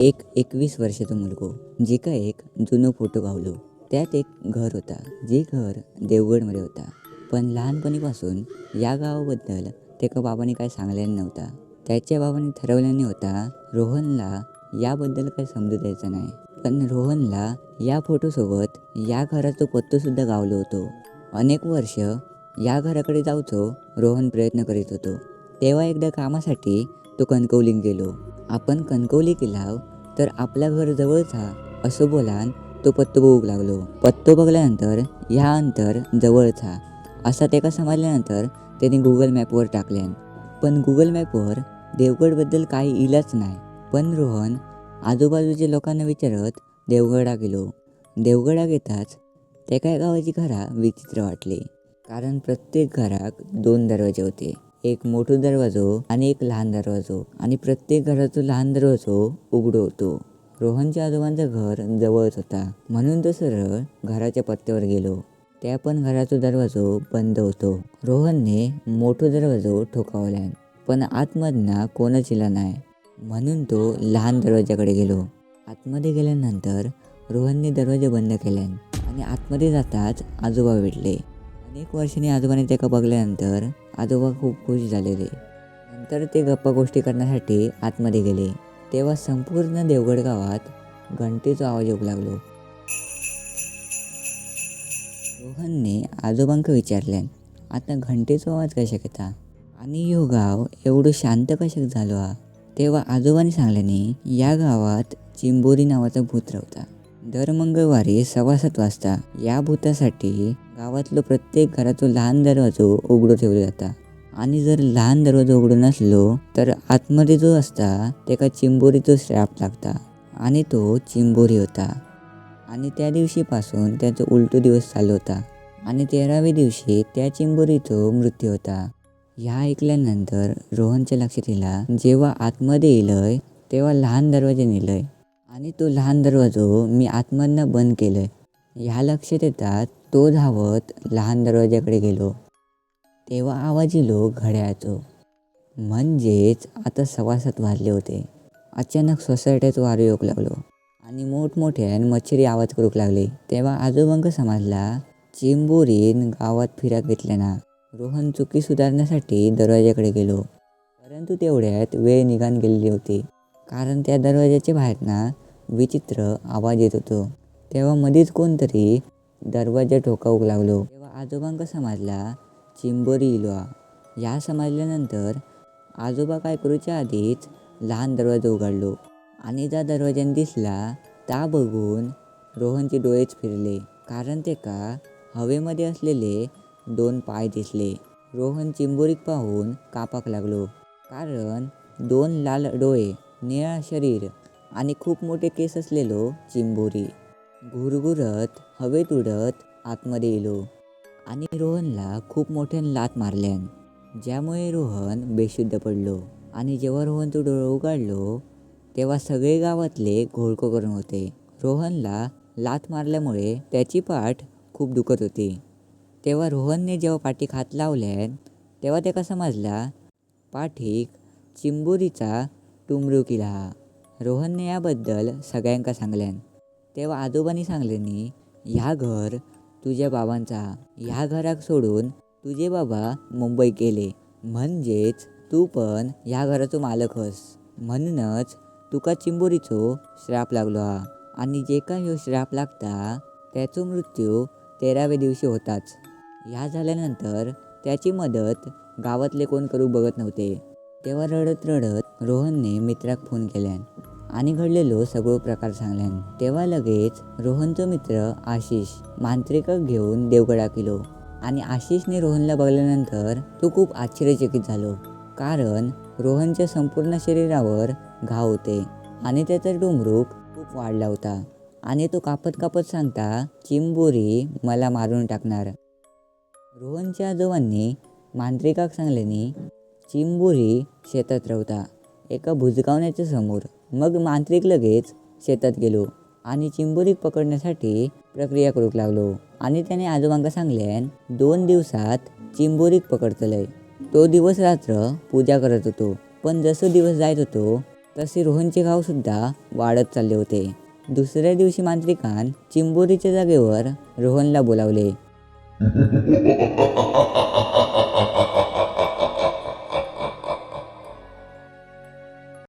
एक 21 वर्षाचो मुलगो जिका एक जुनो फोटो गावलो. त्यात एक घर होता. जे घर देवगडमध्ये होता. पण लहानपणीपासून या गावाबद्दल त्याका बाबांनी काय सांगलेलं नव्हता. त्याच्या बाबांनी ठरवल्याने होता रोहनला याबद्दल काही समजू द्यायचं नाही. पण रोहनला या फोटोसोबत या घराचा पत्तो सुद्धा गावलो होतो. अनेक वर्ष या घराकडे जाऊचो रोहन प्रयत्न करीत होतो. तेव्हा एकदा कामासाठी तो कणकवलीत गेलो. आपण कणकवली गेलाव तर आपल्या घर जवळचा असं बोलान तो पत्तो बघू लागलो. पत्तो बघल्यानंतर ह्या अंतर जवळचा असा त्याका समजल्यानंतर त्याने गुगल मॅपवर टाकल्यान. पण गुगल मॅपवर देवगडबद्दल काही इलाच नाही. पण रोहन आजूबाजूच्या लोकांना विचारत देवगडा गेलो. देवगडा येताच त्याका या गावाची घरा विचित्र वाटली. कारण प्रत्येक घराक 2 दरवाजे होते. एक मोठा दरवाजो आणि एक लहान दरवाजो, आणि प्रत्येक घराचो लहान दरवाजो उघडो होतो. रोहनच्या आजोबांचं घर जवळच होता, म्हणून तो सरळ घराच्या पत्त्यावर गेलो. त्या पण घराचो दरवाजो बंद होतो. रोहनने मोठा दरवाजो ठोकावल्यान, पण आतमधना कोणच इला नाही, म्हणून तो लहान दरवाजाकडे गेलो. आतमध्ये गेल्यानंतर रोहनने दरवाजा बंद केल्यान आणि आतमध्ये जाताच आजोबा भेटले. अनेक वर्षांनी आजोबाने त्याला बघल्यानंतर आजोबा खूप खुश झालेले. नंतर ते गप्पा गोष्टी करण्यासाठी आतमध्ये गेले. तेव्हा संपूर्ण देवगड गावात घंटेचा आवाज येऊ लागलो. रोहनने आजोबांक विचारल्यान, आता घंटेचा आवाज कशाक येता आणि ह्यो गाव एवढं शांत कशाक झालो हा. तेव्हा आजोबांनी सांगल्याने या गावात चिंबोरी नावाचा भूत राहता. दर मंगळवारी 7:15 वाजता या भूतासाठी गावातलो प्रत्येक घराचो लहान दरवाजो उघडो ठेवला जाता. आणि जर लहान दरवाजा उघडो नसलो तर आतमध्ये जो असता त्याका चिंबोरीचो श्राप लागता आणि तो चिंबोरी होता. आणि त्या दिवशीपासून त्याचा उलटो दिवस चालू होता आणि 13व्या दिवशी त्या चिंबोरीचो मृत्यू होता. ह्या ऐकल्यानंतर रोहनच्या लक्षात येला, जेव्हा आतमध्ये येलय तेव्हा लहान दरवाजा नेलय आणि तो लहान दरवाजो मी आतमधनं बंद केलंय. ह्या लक्षात येतात तो धावत लहान दरवाजाकडे गेलो. तेव्हा आवाज येलो घड्याळाचो. म्हणजेच आता 7:15 वाजले होते. अचानक सोसायटीचा वारो येऊ लागलो आणि मोठमोठ्यान मच्छरी आवाज करूक लागले. तेव्हा आजोबांक समजला चिंबोरीन गावात फिराक घेतल्याना. रोहन चुकी सुधारण्यासाठी दरवाजाकडे गेलो, परंतु तेवढ्यात वेळ निघून गेलेली होती. कारण त्या दरवाजाच्या बाहेरना विचित्र आवाज येत होतो. तेव्हा मध्येच कोणतरी दरवाजा ठोकावूक लागलो. तेव्हा आजोबांक समजला चिंबोरी इलो हा. ह्या समजल्यानंतर आजोबा काय करूच्या आधीच लहान दरवाजा उघडलो आणि ज्या दरवाजाने दिसला ता बघून रोहनचे डोळेच फिरले. कारण त्याका हवेमध्ये असलेले 2 पाय दिसले. रोहन चिंबोरीक पाहून कापाक लागलो. कारण 2 लाल डोळे, निळा शरीर आणि खूप मोठे केस असलेलो चिंबोरी घुरघुरत हवेत उडत आतमध्ये इलो आणि रोहनला खूप मोठ्याने लाथ मारल्यान, ज्यामुळे रोहन बेशुद्ध पडलो. आणि जेव्हा रोहन तो डोळे उघडलो तेव्हा सगळे गावातले घोळको करून होते. रोहनला लाथ मारल्यामुळे त्याची पाठ खूप दुखत होती. तेव्हा रोहनने जेव्हा पाठीक हात लावल्यान तेव्हा त्याका समजला पाठीक चिंबोरीचा टुमरूक इला हा. रोहनने याबद्दल सगळ्यांका सांगल्यान. तेव्हा आजोबांनी सांगल्यानी ह्या घर तुझ्या बाबांचा हा. ह्या घराक सोडून तुझे बाबा मुंबईत गेले, म्हणजेच तू पण ह्या घराचो मालक हस. म्हणूनच तुका चिंबोरीचो श्राप लागलो हा. आणि जे काय ह्यो श्राप लागता त्याचो मृत्यू 13व्या दिवशी होताच. ह्या झाल्यानंतर त्याची मदत गावातले कोण करूक बघत नव्हते. तेव्हा रडत रडत रोहनने मित्राक फोन केल्यान आणि घडलेलो सगळो प्रकार सांगल्यान. तेव्हा लगेच रोहनचा मित्र आशिष मांत्रिकाक घेऊन देवगडाक इलो. आणि आशिषने रोहनला बघल्यानंतर तो खूप आश्चर्यचकित झालो. कारण रोहनच्या संपूर्ण शरीरावर घाव होते आणि त्याचा डोंबरूक खूप वाढला होता. आणि तो कापत कापत सांगता चिंबोरी मला मारून टाकणार. रोहनच्या आजोबांनी मांत्रिकाक सांगल्यानी चिंबोरी शेतात राहता एका बुजगावण्याच्या समोर. मग मांत्रिक लगेच शेतात गेलो आणि चिंबोरीक पकडण्यासाठी प्रक्रिया करूक लागलो. आणि त्याने आजोबांका सांगल्यान 2 दिवसात चिंबोरीक पकडतलय. तो दिवस रात्र पूजा करत होतो. पण जसं दिवस जायत होतो तसे रोहनचे घाव सुद्धा वाढत चालले होते. दुसऱ्या दिवशी मांत्रिकान चिंबोरीच्या जागेवर रोहनला बोलावले.